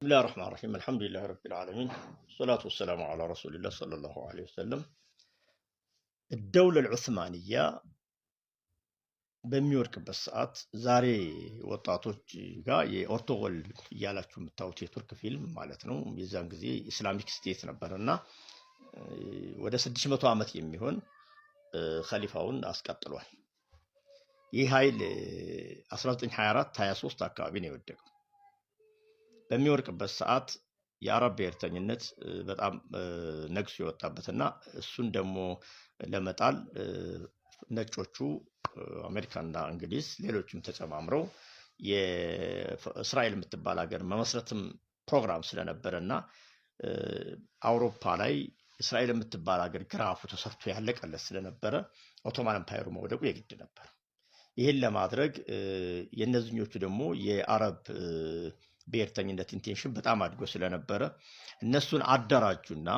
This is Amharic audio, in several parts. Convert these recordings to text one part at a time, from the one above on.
بسم الله الرحمن الرحيم الحمد لله رب العالمين والصلاة والسلام على رسول الله صلى الله عليه وسلم الدولة العثمانية በሚወድቅበት ሰዓት ዛሬ ወጣቶች ጋር የኦርቶጎል እያላችሁ የምታዩት የቱርክ ፊልም ማለት ነው። የዛን ጊዜ ኢስላሚክ ስቴት ነበርና ወደ 600 ዓመት የሚሆን ኸሊፋውን አስቀጥሏል። ይህ ኃይል 1924 23 አካባቢ ነው የወደቀው። በሚወድቅበት ሰዓት የአረብ ብሔርተኝነት በጣም ነግሶ የወጣበትና እሱን ደግሞ ለመጣል ነጮቹ አሜሪካና እንግሊዝ ሌሎችም ተጨማምረው የእስራኤል የምትባል ሀገር መመስረትም ፕሮግራም ስለነበረና አውሮፓ ላይ እስራኤል የምትባል ሀገር ግራፉ ተሰርቶ ያለቀለት ስለነበረ ኦቶማን ኤምፓየሩ መውደቁ የግድ ነበር። ይህን ለማድረግ የነዚህኞቹ ደግሞ የአረብ ብሔርተኝነት ኢንቴንሽን በጣም አድጎ ስለነበረ እነሱን አደራጁና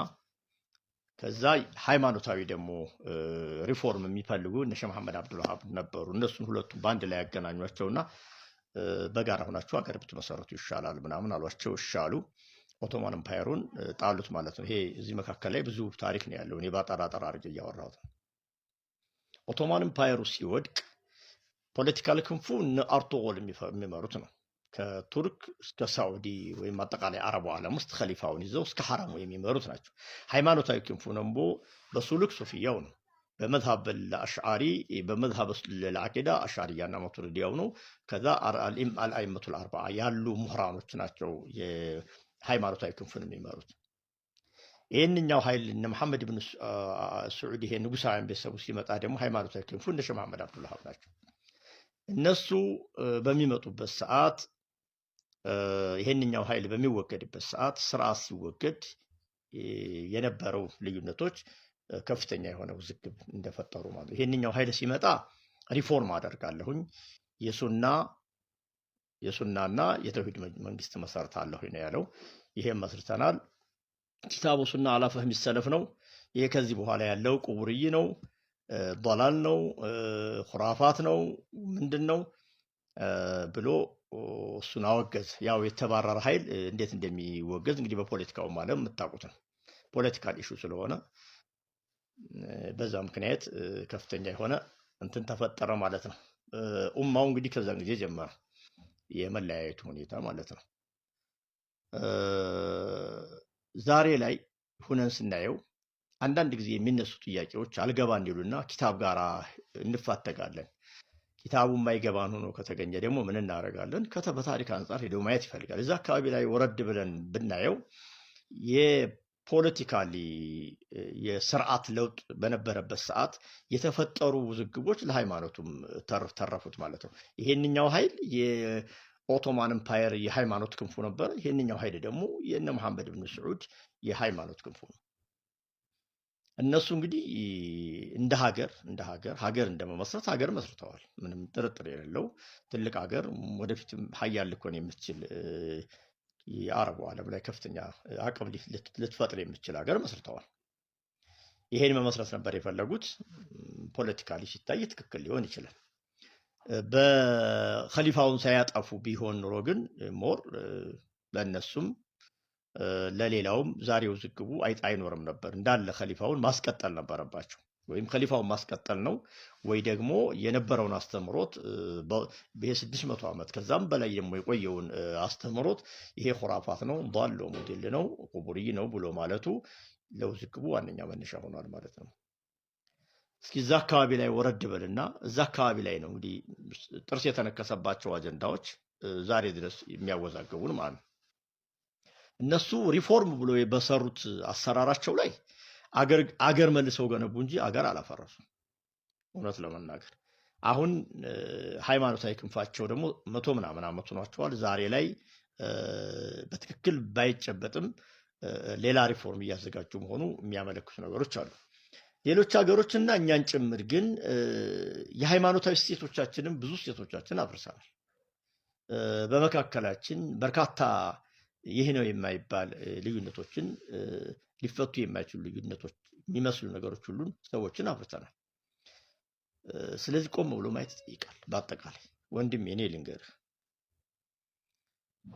ከዛ ሃይማኖታዊ ደግሞ ሪፎርም የሚፈልጉ እነ ሼህ መሐመድ አብዱልዋሃብ ነበሩ። እነሱን ሁለቱም በአንድ ላይ ያገናኟቸውና በጋራ ሆናችሁ ሀገር ብትመሰረቱ ይሻላል ምናምን አሏቸው። ይሻሉ ኦቶማን ኤምፓየሩን ጣሉት ማለት ነው። ይሄ እዚህ መካከል ላይ ብዙ ታሪክ ነው ያለው። እኔ ባጠራጠር አድርጌ እያወራሁት ነው። ኦቶማን ኤምፓየሩ ሲወድቅ ፖለቲካል ክንፉ እነ አርቶጎል የሚመሩት ነው። ከቱርክ እስከ ሳዑዲ ወይም አጠቃላይ አረቡ ዓለም ውስጥ ኸሊፋውን ይዘው እስከ ሐረሙ የሚመሩት ናቸው። ሃይማኖታዊ ክንፉ ደግሞ በሱሉክ ሱፊያው ነው። በመዝሀብ አሽዓሪ በመዝሀብ ለአቂዳ አሽዓሪያና ማቱሪዲያው ነው። ከዛ አልአይመቱል አርባዓ ያሉ ምሁራኖች ናቸው የሃይማኖታዊ ክንፉን የሚመሩት። ይህንኛው ኃይል እነ መሐመድ ብን ስዑድ ይሄ ንጉሳውያን ቤተሰቡ ሲመጣ ደግሞ ሃይማኖታዊ ክንፉ እነ ሼህ መሐመድ አብዱልዋሃብ ናቸው። እነሱ በሚመጡበት ሰዓት ይሄንኛው ኃይል በሚወገድበት ሰዓት ስርዓት ሲወገድ የነበረው ልዩነቶች ከፍተኛ የሆነ ውዝግብ እንደፈጠሩ ማለት። ይሄንኛው ኃይል ሲመጣ ሪፎርም አደርጋለሁኝ የሱናና የተውሂድ መንግስት መሰረታለሁ ነው ያለው። ይሄን መስርተናል። ኪታቡ ሱና አላ ፈህሚ ሰለፍ ነው። ይሄ ከዚህ በኋላ ያለው ቁቡርይ ነው፣ ضلال ነው፣ ኹራፋት ነው፣ ምንድነው ብሎ እሱን አወገዝ። ያው የተባረረ ኃይል እንዴት እንደሚወገዝ እንግዲህ በፖለቲካው ማለት የምታውቁት ነው። ፖለቲካል ኢሹ ስለሆነ በዛ ምክንያት ከፍተኛ የሆነ እንትን ተፈጠረ ማለት ነው። ኡማው እንግዲህ ከዛን ጊዜ ጀመረ የመለያየቱ ሁኔታ ማለት ነው። ዛሬ ላይ ሁነን ስናየው አንዳንድ ጊዜ የሚነሱ ጥያቄዎች አልገባ እንዲሉና ኪታብ ጋር እንፋተጋለን። ኪታቡ የማይገባን ሆኖ ከተገኘ ደግሞ ምን እናደርጋለን? በታሪክ አንጻር ሄዶ ማየት ይፈልጋል። እዛ አካባቢ ላይ ወረድ ብለን ብናየው የፖለቲካሊ የስርዓት ለውጥ በነበረበት ሰዓት የተፈጠሩ ውዝግቦች ለሃይማኖቱም ተረፉት ማለት ነው። ይሄንኛው ኃይል የኦቶማን ኤምፓየር የሃይማኖት ክንፉ ነበር። ይሄንኛው ኃይል ደግሞ የእነ መሐመድ ብን ስዑድ የሃይማኖት ክንፉ ነው። እነሱ እንግዲህ እንደ ሀገር እንደመመስረት ሀገር መስርተዋል። ምንም ጥርጥር የሌለው ትልቅ ሀገር ወደፊትም ሀያል ልኮን የምትችል የአረቡ ዓለም ላይ ከፍተኛ አቅም ልትፈጥር የምትችል ሀገር መስርተዋል። ይሄን መመስረት ነበር የፈለጉት። ፖለቲካሊ ሲታይ ትክክል ሊሆን ይችላል። በኸሊፋውን ሳያጠፉ ቢሆን ኑሮ ግን ሞር ለነሱም ለሌላውም ዛሬ ውዝግቡ አይኖርም ነበር። እንዳለ ኸሊፋውን ማስቀጠል ነበረባቸው። ወይም ኸሊፋውን ማስቀጠል ነው ወይ ደግሞ የነበረውን አስተምሮት በ600 ዓመት ከዛም በላይ ደግሞ የቆየውን አስተምሮት ይሄ ኹራፋት ነው፣ ضال ሞዴል ነው፣ ቁቡርይ ነው ብሎ ማለቱ ለውዝግቡ ዋነኛ መነሻ ሆኗል ማለት ነው። እስኪ እዛ አካባቢ ላይ ወረድ በልና እዛ አካባቢ ላይ ነው እንግዲህ ጥርስ የተነከሰባቸው አጀንዳዎች ዛሬ ድረስ የሚያወዛግቡን ማለት ነው። እነሱ ሪፎርም ብሎ በሰሩት አሰራራቸው ላይ አገር መልሰው ገነቡ እንጂ አገር አላፈረሱም። እውነት ለመናገር አሁን ሃይማኖታዊ ክንፋቸው ደግሞ 100 ምናምን ዓመት ሆኗቸዋል። ዛሬ ላይ በትክክል ባይጨበጥም ሌላ ሪፎርም እያዘጋጁ መሆኑ የሚያመለክቱ ነገሮች አሉ። ሌሎች ሀገሮችና እኛን ጭምር ግን የሃይማኖታዊ ስቴቶቻችንን ብዙ ስቴቶቻችን አፍርሰናል። በመካከላችን በርካታ ይህ ነው የማይባል ልዩነቶችን ሊፈቱ የማይችሉ ልዩነቶች የሚመስሉ ነገሮች ሁሉን ሰዎችን አፍርተናል። ስለዚህ ቆም ብሎ ማየት ይጠይቃል። በአጠቃላይ ወንድሜ እኔ ልንገርህ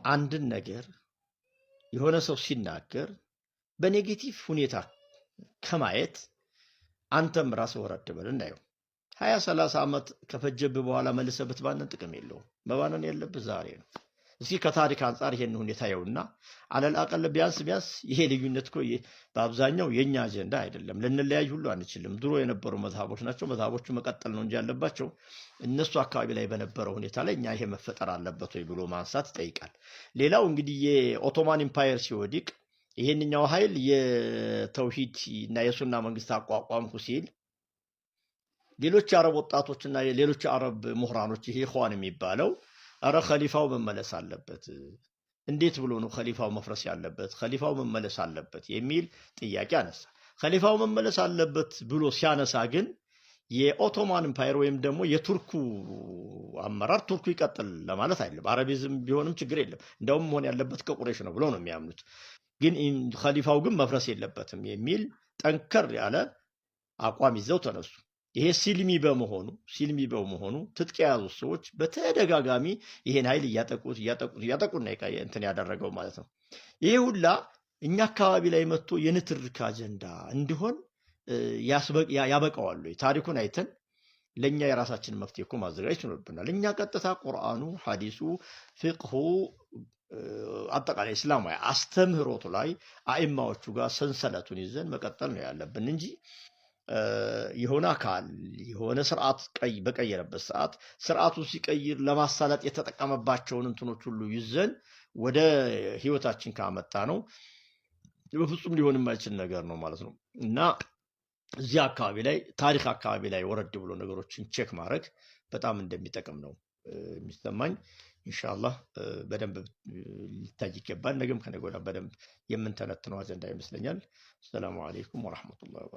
አንድን ነገር የሆነ ሰው ሲናገር በኔጌቲቭ ሁኔታ ከማየት አንተም ራስህ ወረድ በል እናየው። 20-30 ዓመት ከፈጀብህ በኋላ መልሰህ ብትባነን ጥቅም የለውም። መባነን ያለብህ ዛሬ ነው። እስኪ ከታሪክ አንጻር ይሄን ሁኔታ የውና አለልአቀል ቢያንስ ይሄ ልዩነት እኮ በአብዛኛው የኛ አጀንዳ አይደለም። ልንለያይ ሁሉ አንችልም። ድሮ የነበሩ መዝሃቦች ናቸው። መዝሃቦቹ መቀጠል ነው እንጂ ያለባቸው እነሱ አካባቢ ላይ በነበረው ሁኔታ ላይ እኛ ይሄ መፈጠር አለበት ወይ ብሎ ማንሳት ይጠይቃል። ሌላው እንግዲህ የኦቶማን ኢምፓየር ሲወድቅ ይሄንኛው ኃይል የተውሂድ እና የሱና መንግስት አቋቋምኩ ሲል ሌሎች የአረብ ወጣቶችና ሌሎች የአረብ ምሁራኖች ይሄ ኢኽዋን የሚባለው አረ ኸሊፋው መመለስ አለበት፣ እንዴት ብሎ ነው ኸሊፋው መፍረስ ያለበት? ኸሊፋው መመለስ አለበት የሚል ጥያቄ አነሳ። ኸሊፋው መመለስ አለበት ብሎ ሲያነሳ ግን የኦቶማን ኢምፓየር ወይም ደግሞ የቱርኩ አመራር ቱርኩ ይቀጥል ለማለት አይደለም። አረቢዝም ቢሆንም ችግር የለም፣ እንደውም መሆን ያለበት ከቁረይሽ ነው ብለው ነው የሚያምኑት። ግን ኸሊፋው ግን መፍረስ የለበትም የሚል ጠንከር ያለ አቋም ይዘው ተነሱ። ይሄ ሲልሚ በመሆኑ ትጥቅ የያዙ ሰዎች በተደጋጋሚ ይሄን ኃይል እያጠቁና እንትን ያደረገው ማለት ነው። ይሄ ሁላ እኛ አካባቢ ላይ መጥቶ የንትርክ አጀንዳ እንዲሆን ያበቃዋል። ታሪኩን አይተን ለኛ የራሳችን መፍትሄ እኮ ማዘጋጀት ይኖርብናል። እኛ ቀጥታ ቁርአኑ፣ ሐዲሱ፣ ፍቅሁ አጠቃላይ እስላማዊ አስተምህሮቱ ላይ አኢማዎቹ ጋር ሰንሰለቱን ይዘን መቀጠል ነው ያለብን እንጂ የሆነ አካል የሆነ ስርዓት በቀየረበት ሰዓት ስርዓቱን ሲቀይር ለማሳለጥ የተጠቀመባቸውን እንትኖች ሁሉ ይዘን ወደ ህይወታችን ካመጣ ነው በፍጹም ሊሆን የማይችል ነገር ነው ማለት ነው። እና እዚህ አካባቢ ላይ ታሪክ አካባቢ ላይ ወረድ ብሎ ነገሮችን ቼክ ማድረግ በጣም እንደሚጠቅም ነው የሚሰማኝ። ኢንሻአላህ በደንብ ሊታይ ይገባል። ነገም ከነገ ወዲያ በደንብ የምንተነትነው አጀንዳ ይመስለኛል። ሰላም አለይኩም ወራህመቱላሂ ወበረካቱ።